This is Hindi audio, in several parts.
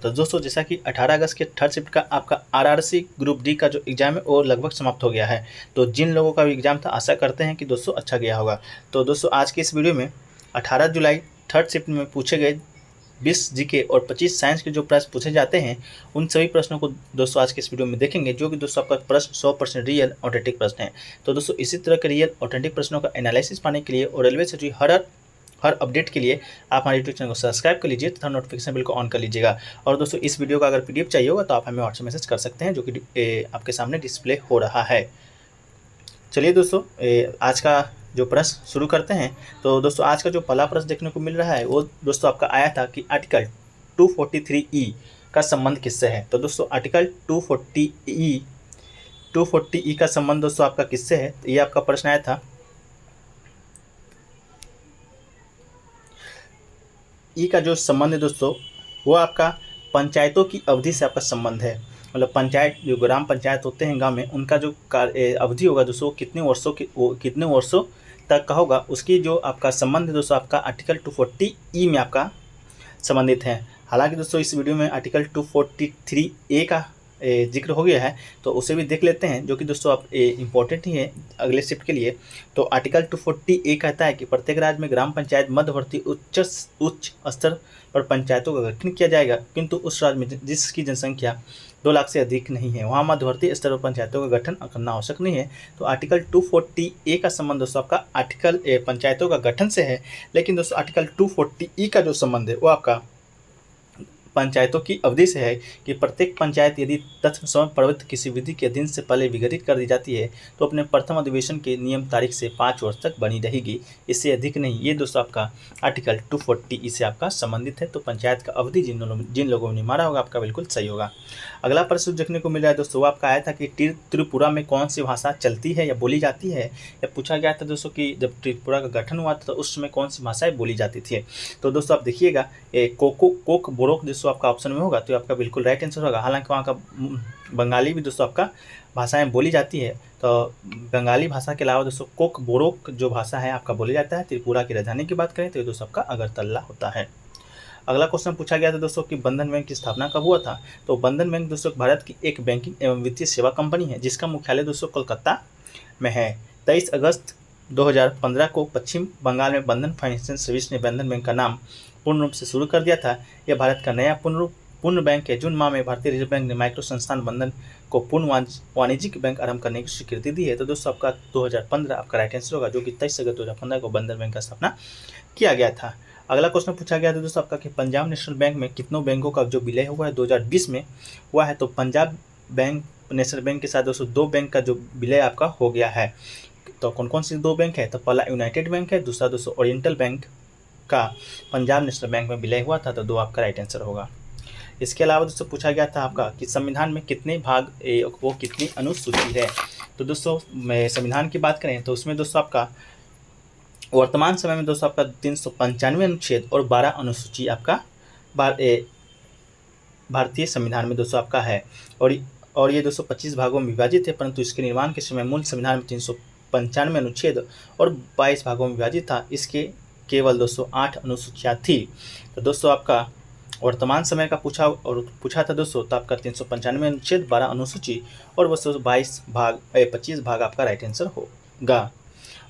तो दोस्तों जैसा कि 18 अगस्त के थर्ड शिफ्ट का आपका आरआरसी ग्रुप डी का जो एग्ज़ाम है वो लगभग समाप्त हो गया है। तो जिन लोगों का भी एग्ज़ाम था आशा करते हैं कि दोस्तों अच्छा गया होगा। तो दोस्तों आज की इस वीडियो में 18 जुलाई थर्ड शिफ्ट में पूछे गए 20 जीके और 25 साइंस के जो प्रश्न पूछे जाते हैं उन सभी प्रश्नों को दोस्तों आज के इस वीडियो में देखेंगे, जो कि दोस्तों आपका प्रश्न 100% रियल ऑथेंटिक प्रश्न है। तो दोस्तों इसी तरह के रियल ऑथेंटिक प्रश्नों का एनालिसिस पाने के लिए और रेलवे से जुड़ी हर अपडेट के लिए आप हमारे यूट्यूब चैनल को सब्सक्राइब कर लीजिए तथा नोटिफिकेशन बिल को ऑन कर लीजिएगा। और दोस्तों इस वीडियो का अगर पीडीएफ चाहिए होगा तो आप हमें व्हाट्सएप मैसेज कर सकते हैं, जो कि आपके सामने डिस्प्ले हो रहा है। चलिए दोस्तों आज का जो प्रश्न शुरू करते हैं। तो दोस्तों आज का जो पहला प्रश्न देखने को मिल रहा है वो दोस्तों आपका आया था कि आर्टिकल 243E का संबंध किससे है। तो दोस्तों आर्टिकल 240E का संबंध दोस्तों आपका किससे है, तो ये आपका प्रश्न आया था। ई का जो संबंध है दोस्तों वो आपका पंचायतों की अवधि से आपका संबंध है। मतलब पंचायत जो ग्राम पंचायत होते हैं गांव में, उनका जो अवधि होगा दोस्तों कितने वर्षों तक का होगा, उसकी जो आपका संबंध है दोस्तों आपका आर्टिकल 240E में आपका संबंधित है। हालांकि दोस्तों इस वीडियो में आर्टिकल 243A का जिक्र हो गया है, तो उसे भी देख लेते हैं, जो कि दोस्तों आप इम्पोर्टेंट ही है अगले शिफ्ट के लिए। तो आर्टिकल 240A कहता है कि प्रत्येक राज्य में ग्राम पंचायत मध्यवर्ती उच्च स्तर पर पंचायतों का गठन किया जाएगा, किंतु उस राज्य में जिसकी जनसंख्या 2 लाख से अधिक नहीं है वहाँ मध्यवर्ती स्तर पर पंचायतों का गठन करना आवश्यक नहीं है। तो आर्टिकल 240A का संबंध दोस्तों आपका आर्टिकल पंचायतों का गठन से है, लेकिन दोस्तों आर्टिकल 240E का जो संबंध है वो आपका पंचायतों की अवधि से है कि प्रत्येक पंचायत यदि तत्व समय प्रवृत्त किसी विधि के अधीन से पहले विघटित कर दी जाती है तो अपने प्रथम अधिवेशन के नियम तारीख से 5 वर्ष तक बनी रहेगी, इससे अधिक नहीं। ये दोस्तों आपका आर्टिकल 240 से आपका संबंधित है। तो पंचायत का अवधि जिन लोगों ने मारा होगा आपका बिल्कुल सही होगा। अगला प्रश्न देखने को मिल रहा है दोस्तों वो आपका आया था कि त्रिपुरा में कौन सी भाषा चलती है या बोली जाती है। या पूछा गया था दोस्तों कि जब त्रिपुरा का गठन हुआ था तो उस समय कौन सी भाषाएं बोली जाती थी। तो दोस्तों आप देखिएगा कोक बोरोक दोस्तों आपका ऑप्शन में होगा, तो आपका बिल्कुल राइट आंसर होगा। हालांकि वहाँ का बंगाली भी दोस्तों आपका भाषाएं बोली जाती है। तो बंगाली भाषा के अलावा दोस्तों कोक बोरोक जो भाषा है आपका बोली जाता है। त्रिपुरा की राजधानी की बात करें तो ये दोस्तों आपका अगरतला होता है। अगला क्वेश्चन पूछा गया था दोस्तों कि बंधन बैंक की स्थापना कब हुआ था। तो बंधन बैंक दोस्तों भारत की एक बैंकिंग एवं वित्तीय सेवा कंपनी है जिसका मुख्यालय दोस्तों कोलकाता में है। 23 अगस्त 2015 को पश्चिम बंगाल में बंधन फाइनेंशियल सर्विस ने बंधन बैंक का नाम पूर्ण रूप से शुरू कर दिया था। यह भारत का नया पूर्ण बैंक है। जून माह में भारतीय रिजर्व बैंक ने माइक्रो संस्थान बंधन को पूर्ण वाणिज्यिक बैंक आरंभ करने की स्वीकृति दी है। तो दोस्तों आपका 2015 आपका राइट आंसर होगा, जो कि 23 अगस्त 2015 को बंधन बैंक का स्थापना किया गया था। अगला क्वेश्चन पूछा गया था दोस्तों आपका कि पंजाब नेशनल बैंक में कितनों बैंकों का जो विलय हुआ है 2020 में हुआ है। तो पंजाब बैंक नेशनल बैंक के साथ दोस्तों 2 बैंक का जो विलय आपका हो गया है। तो कौन कौन सी 2 बैंक है, तो पहला यूनाइटेड बैंक है, दूसरा दोस्तों ओरिएंटल बैंक का पंजाब नेशनल बैंक में विलय हुआ था। तो 2 आपका राइट आंसर होगा। इसके अलावा दोस्तों पूछा गया था आपका कि संविधान में कितने भाग वो कितनी अनुसूची है। तो दोस्तों मैं संविधान की बात करें तो उसमें दोस्तों आपका वर्तमान समय में दोस्तों आपका 395 अनुच्छेद और 12 अनुसूची आपका भारतीय संविधान में दोस्तों आपका है। और ये दोस्तों 25 भागों में विभाजित है, परंतु इसके निर्माण के समय मूल संविधान में 395 अनुच्छेद और 22 भागों में विभाजित था। इसके केवल दोस्तों 8 अनुसूचियाँ थी। तो दोस्तों आपका वर्तमान समय का पूछा था दोस्तों, तो आपका 395 अनुच्छेद 12 अनुसूची और दोस्तों 25 भाग आपका राइट आंसर होगा।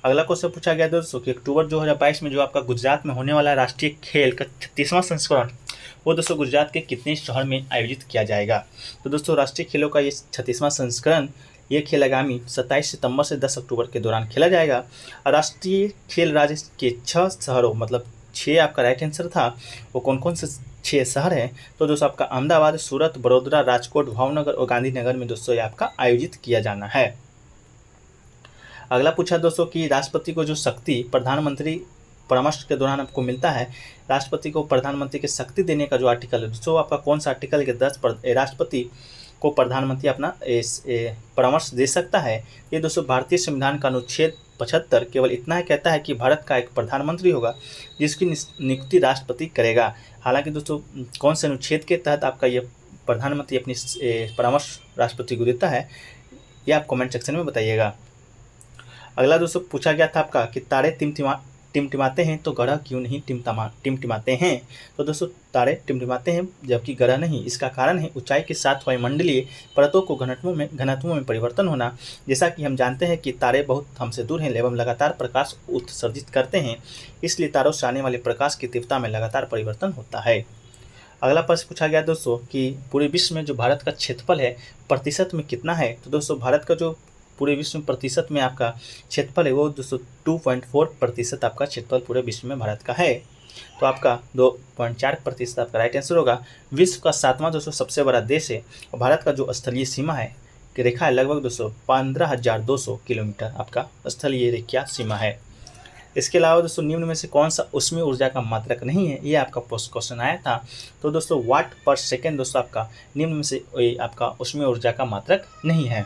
अगला क्वेश्चन पूछा गया दोस्तों कि अक्टूबर 2022 में जो आपका गुजरात में होने वाला राष्ट्रीय खेल का 36वां संस्करण वो दोस्तों गुजरात के कितने शहर में आयोजित किया जाएगा। तो दोस्तों राष्ट्रीय खेलों का ये 36वां संस्करण ये खेल आगामी 27 सितंबर से 10 अक्टूबर के दौरान खेला जाएगा। राष्ट्रीय खेल राज्य के 6 शहरों मतलब 6 आपका राइट आंसर था, वो कौन कौन से 6 शहर हैं। तो दोस्तों आपका अहमदाबाद, सूरत, बड़ोदरा, राजकोट, भावनगर और गांधीनगर में दोस्तों ये आपका आयोजित किया जाना है। अगला पूछा दोस्तों कि राष्ट्रपति को जो शक्ति प्रधानमंत्री परामर्श के दौरान आपको मिलता है, राष्ट्रपति को प्रधानमंत्री की शक्ति देने का जो आर्टिकल है दोस्तों आपका कौन सा आर्टिकल के 10 राष्ट्रपति को प्रधानमंत्री अपना परामर्श दे सकता है। ये दोस्तों भारतीय संविधान का अनुच्छेद 75 केवल इतना है कहता है कि भारत का एक प्रधानमंत्री होगा जिसकी नियुक्ति राष्ट्रपति करेगा। हालांकि दोस्तों कौन से अनुच्छेद के तहत आपका ये प्रधानमंत्री अपनी परामर्श राष्ट्रपति को देता है ये आप कमेंट सेक्शन में बताइएगा। अगला दोस्तों पूछा गया था आपका कि तारे टिमटिमाते हैं तो ग्रह क्यों नहीं टिमटिमाते हैं? तो दोस्तों तारे टिमटिमाते हैं जबकि ग्रह नहीं। इसका कारण है ऊंचाई के साथ वायुमंडलीय परतों को घनत्वों में परिवर्तन होना। जैसा कि हम जानते हैं कि तारे बहुत हमसे दूर हैं एवं लगातार प्रकाश उत्सर्जित करते हैं, इसलिए तारों से आने वाले प्रकाश की तीव्रता में लगातार परिवर्तन होता है। अगला प्रश्न पूछा गया दोस्तों कि पूरे विश्व में जो भारत का क्षेत्रफल है प्रतिशत में कितना है? तो दोस्तों भारत का जो पूरे विश्व में प्रतिशत में आपका क्षेत्रफल है वो दोस्तों 2.4% आपका क्षेत्रफल पूरे विश्व में भारत का है। तो आपका 2.4% आपका राइट आंसर होगा। विश्व का 7वां दोस्तों सबसे बड़ा देश है और भारत का जो स्थलीय सीमा है कि रेखा है लगभग दोस्तों 15,200 किलोमीटर आपका स्थलीय रेखा सीमा है। इसके अलावा दोस्तों निम्न में से कौन सा ऊष्मीय ऊर्जा का मात्रक नहीं है? ये आपका पोस्ट क्वेश्चन आया था। तो दोस्तों वाट पर सेकेंड दोस्तों आपका निम्न में से आपका ऊष्मीय ऊर्जा का मात्रक नहीं है।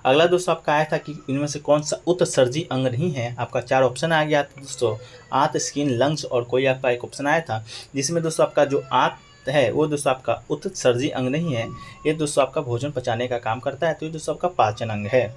अगला दोस्तों आपका आया था कि इनमें से कौन सा उत्सर्जी अंग नहीं है? आपका 4 ऑप्शन आ गया था दोस्तों, आंत, स्किन, लंग्स और कोई आपका एक ऑप्शन आया था जिसमें दोस्तों आपका जो आंत है वो दोस्तों आपका उत्सर्जी अंग नहीं है। ये दोस्तों आपका भोजन पचाने का काम करता है, तो ये दोस्तों आपका पाचन अंग है।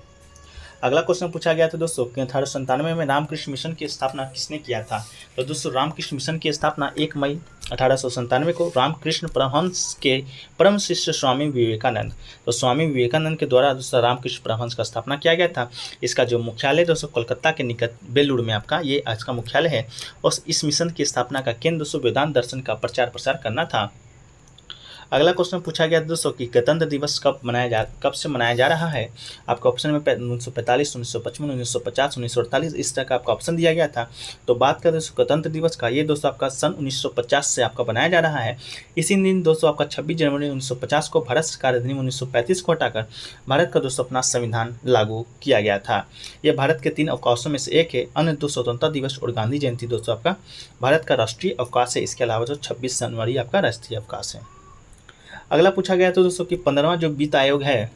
अगला क्वेश्चन पूछा गया था दोस्तों कि 1897 में रामकृष्ण मिशन की स्थापना किसने किया था? तो दोस्तों रामकृष्ण मिशन की स्थापना 1 मई 1897 को रामकृष्ण परमहंस के परम शिष्य स्वामी विवेकानंद, तो स्वामी विवेकानंद के द्वारा दोस्तों रामकृष्ण परमहंस का स्थापना किया गया था। इसका जो मुख्यालय दोस्तों कोलकाता के निकट बेलूर में आपका ये आज का मुख्यालय है और इस मिशन की स्थापना का केंद्र दोस्तों वेदांत दर्शन का प्रचार प्रसार करना था। अगला क्वेश्चन पूछा गया दोस्तों कि गणतंत्र दिवस कब से मनाया जा रहा है? आपका ऑप्शन में 1945, 1955, 1950, 1948 इस तरह का आपका ऑप्शन दिया गया था। तो बात करें दोस्तों गणतंत्र दिवस का, ये दोस्तों आपका सन 1950 से आपका बनाया जा रहा है। इसी दिन दोस्तों आपका 26 जनवरी 1950 को भारत सरकार अधिनियम 1935 को हटाकर भारत का दोस्तों अपना संविधान लागू किया गया था। यह भारत के 3 अवकाशों में से एक है। अन्य 2 स्वतंत्रता दिवस और गांधी जयंती दोस्तों आपका भारत का राष्ट्रीय अवकाश है। इसके अलावा जो 26 जनवरी आपका राष्ट्रीय अवकाश है। अगला पूछा गया तो दोस्तों कि 15वां जो वित्त आयोग है,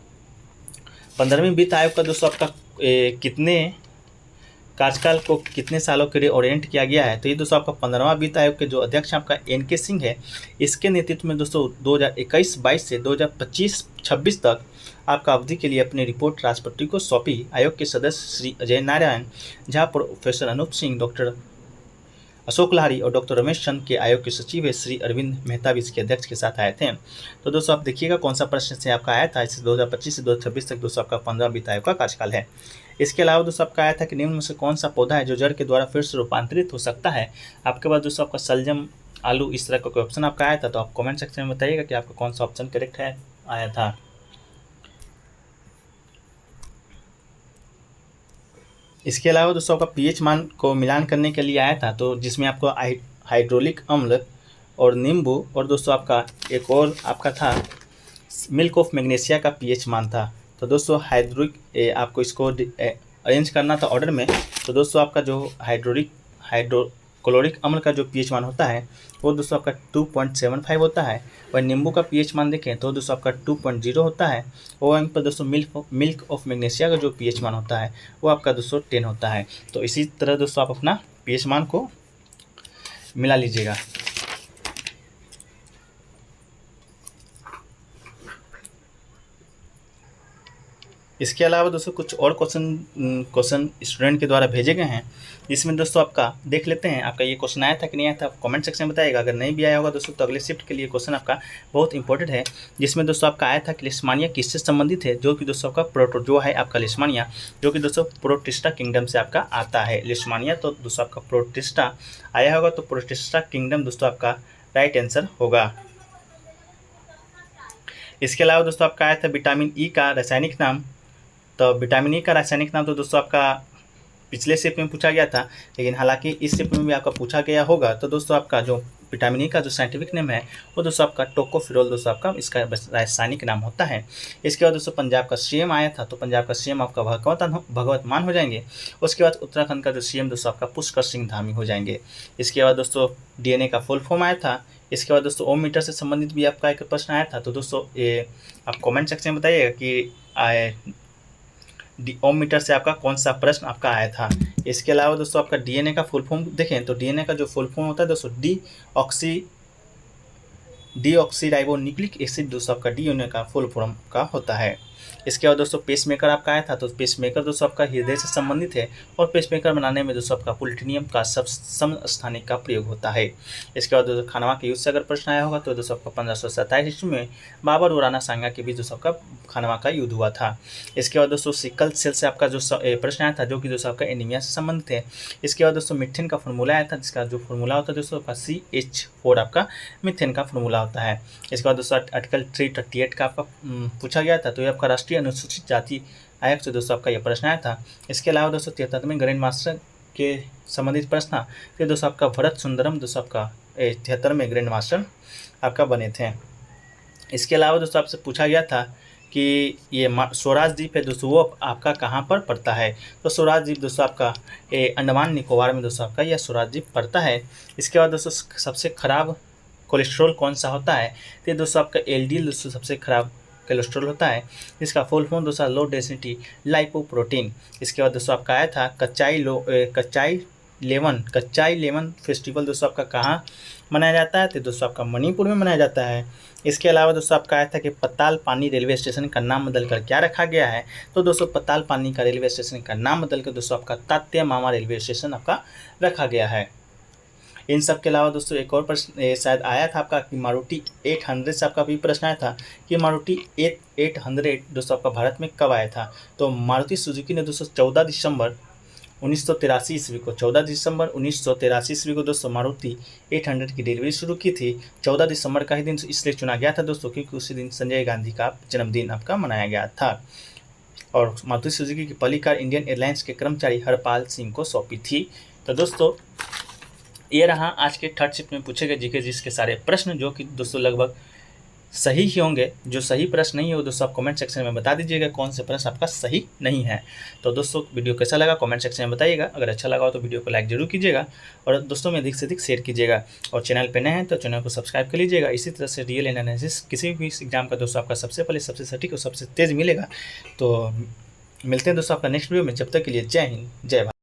15वें वित्त आयोग का दोस्तों आपका कितने कार्यकाल को कितने सालों के लिए ओरिएंट किया गया है? तो ये दोस्तों आपका 15वां वित्त आयोग के जो अध्यक्ष आपका NK सिंह है, इसके नेतृत्व में दोस्तों 2021-22 से 2025-26 तक आपका अवधि के लिए अपनी रिपोर्ट राष्ट्रपति को सौंपी। आयोग के सदस्य श्री अजय नारायण झा, प्रोफेसर अनूप सिंह, डॉक्टर अशोक लहारी और डॉक्टर रमेश चंद के आयोग के सचिव है श्री अरविंद मेहता भी इसके अध्यक्ष के साथ आए थे। तो दोस्तों आप देखिएगा कौन सा प्रश्न से आपका आया था। इसे 2025 से 2026 तक दोस्तों आपका 15वां वित्त आयोग का कार्यकाल है। इसके अलावा दोस्तों आपका आया था कि निम्न में से कौन सा पौधा है जो जड़ के द्वारा फिर से रूपांतरित हो सकता है? आपके पास दोस्तों आपका सलजम, आलू इस तरह का कोई ऑप्शन आपका आया था, तो आप कॉमेंट सेक्शन में बताइएगा कि आपका कौन सा ऑप्शन करेक्ट है आया था। इसके अलावा दोस्तों आपका pH मान को मिलान करने के लिए आया था, तो जिसमें आपको हाइड्रोलिक अम्ल और नींबू और दोस्तों आपका एक और आपका था मिल्क ऑफ मैग्नीशिया का pH मान था। तो दोस्तों आपको इसको अरेंज करना था ऑर्डर में। तो दोस्तों आपका जो हाइड्रोक्लोरिक अम्ल का जो pH मान होता है वो दोस्तों आपका 2.75 होता है। और नींबू का pH मान देखें तो दोस्तों आपका 2.0 होता है। और वहीं पर दोस्तों मिल्क ऑफ मैग्नीशिया का जो pH मान होता है वो आपका दोस्तों 10 होता है। तो इसी तरह दोस्तों आप अपना pH मान को मिला लीजिएगा। इसके अलावा दोस्तों कुछ और क्वेश्चन स्टूडेंट के द्वारा भेजे गए हैं, जिसमें दोस्तों आपका देख लेते हैं। आपका ये क्वेश्चन आया था कि नहीं आया था, आप कमेंट सेक्शन में बताइएगा। अगर नहीं भी आया होगा दोस्तों तो अगले शिफ्ट के लिए क्वेश्चन आपका बहुत इंपॉर्टेंट है, जिसमें दोस्तों आपका आया था कि लिस्मानिया किससे संबंधित है? जो कि दोस्तों आपका जो है आपका लिस्मानिया, जो कि दोस्तों प्रोटिस्टा किंगडम से आपका आता है। लिस्मानिया तो दोस्तों आपका प्रोटिस्टा आया होगा, तो प्रोटिस्टा किंगडम दोस्तों आपका राइट आंसर होगा। इसके अलावा दोस्तों आपका आया था विटामिन ई का रासायनिक नाम। तो विटामिन ई का रासायनिक नाम तो दोस्तों आपका पिछले शिफ्ट में पूछा गया था, लेकिन हालांकि इस शिफ्ट में भी आपका पूछा गया होगा। तो दोस्तों आपका जो विटामिन ई का जो साइंटिफिक नेम है वो दोस्तों आपका टोकोफिरोल दोस्तों आपका इसका रासायनिक नाम होता है। इसके बाद दोस्तों पंजाब का CM आया था, तो पंजाब का CM आपका भगवत मान हो जाएंगे। उसके बाद उत्तराखंड का जो CM दोस्तों आपका पुष्कर सिंह धामी हो जाएंगे। इसके बाद दोस्तों DNA का फुल फॉर्म आया था। इसके बाद दोस्तों ओम मीटर से संबंधित भी आपका एक प्रश्न आया था। तो दोस्तों ये आप कॉमेंट सेक्शन में बताइएगा कि ओम मीटर से आपका कौन सा प्रश्न आपका आया था। इसके अलावा दोस्तों आपका DNA का फुल फॉर्म देखें तो DNA का जो फुल फॉर्म होता है दोस्तों डीऑक्सी राइबोन्यूक्लिक एसिड दोस्तों आपका DNA का फुल फॉर्म का होता है। इसके बाद दोस्तों पेसमेकर आपका आया था, तो पेसमेकर दोस्तों आपका हृदय से संबंधित है और पेसमेकर बनाने में दोस्तों आपका प्लूटोनियम का समस्थानिक का प्रयोग होता है। इसके बाद दोस्तों खानवा के युद्ध से अगर प्रश्न आया होगा तो दोस्तों आपका 1527 ईस्वी में बाबर और राणा सांगा के बीच दोस्तों आपका खानवा का युद्ध हुआ था। इसके बाद दोस्तों सिकल सेल से आपका जो प्रश्न आया था जो कि दोस्तों आपका एनीमिया से संबंधित है। इसके बाद दोस्तों मीथेन का फॉर्मूला आया था, जिसका जो फॉर्मूला होता है दोस्तों आपका CH4 आपका मीथेन का फॉर्मूला होता है। इसके बाद दोस्तों आर्टिकल 338 का आपका पूछा गया था, तो ये आपका राष्ट्रीय अनुसूचित जाति आयोग से दोस्तों आपका यह प्रश्न आया था। इसके अलावा दोस्तों 73वें ग्रैंड मास्टर के संबंधित प्रश्न था, फिर दोस्तों आपका भरत सुंदरम दोस्तों आपका 73वें ग्रैंड मास्टर आपका बने थे। इसके अलावा दोस्तों आपसे पूछा गया था कि ये स्वराज द्वीप है दोस्तों वो आपका कहाँ पर पड़ता है, तो स्वराज द्वीप दोस्तों आपका अंडमान निकोबार में दोस्तों आपका यह स्वराज द्वीप पड़ता है। इसके बाद दोस्तों सबसे खराब कोलेस्ट्रॉल कौन सा होता है, तो दोस्तों आपका LDL दोस्तों सबसे खराब कोलेस्ट्रॉल होता है, इसका फुल फॉर्म दोस्तों लो डेंसिटी लाइपोप्रोटीन। इसके बाद दोस्तों आपका आया था कच्चाई लेमन फेस्टिवल दोस्तों आपका कहाँ मनाया जाता है, तो दोस्तों आपका मणिपुर में मनाया जाता है। इसके अलावा दोस्तों आपका आया था कि पताल पानी रेलवे स्टेशन का नाम बदलकर क्या रखा गया है, तो दोस्तों पताल पानी का रेलवे स्टेशन का नाम बदलकर दोस्तों आपका तात्या मामा रेलवे स्टेशन आपका रखा गया है। इन सब के अलावा दोस्तों एक और प्रश्न शायद आया था आपका कि मारुति 800 से आपका भी प्रश्न आया था कि मारुति 800 दोस्तों आपका भारत में कब आया था, तो मारुति सुजुकी ने दोस्तों 14 दिसंबर 1983 ईस्वी को 14 दिसंबर 1983 ईस्वी को दोस्तों मारुति 800 की डिलीवरी शुरू की थी। 14 दिसंबर का ही दिन इसलिए चुना गया था दोस्तों क्योंकि उसी दिन संजय गांधी का जन्मदिन आपका मनाया गया था और मारुति सुजुकी की पहली कार इंडियन एयरलाइंस के कर्मचारी हरपाल सिंह को सौंपी थी। तो दोस्तों ये रहा आज के थर्ड शिफ्ट में पूछे गए जीके जिसके सारे प्रश्न, जो कि दोस्तों लगभग सही ही होंगे। जो सही प्रश्न नहीं है वो दोस्तों आप कमेंट सेक्शन में बता दीजिएगा कौन से प्रश्न आपका सही नहीं है। तो दोस्तों वीडियो कैसा लगा कमेंट सेक्शन में बताइएगा, अगर अच्छा लगा हो तो वीडियो को लाइक जरूर कीजिएगा और दोस्तों में अधिक से अधिक शेयर कीजिएगा और चैनल पे नए हैं तो चैनल को सब्सक्राइब कर लीजिएगा। इसी तरह से रियल एनालिसिस किसी भी एग्जाम का दोस्तों आपका सबसे पहले सबसे सटीक और सबसे तेज़ मिलेगा। तो मिलते हैं दोस्तों आपका नेक्स्ट वीडियो में, जब तक के लिए जय हिंद जय भारत।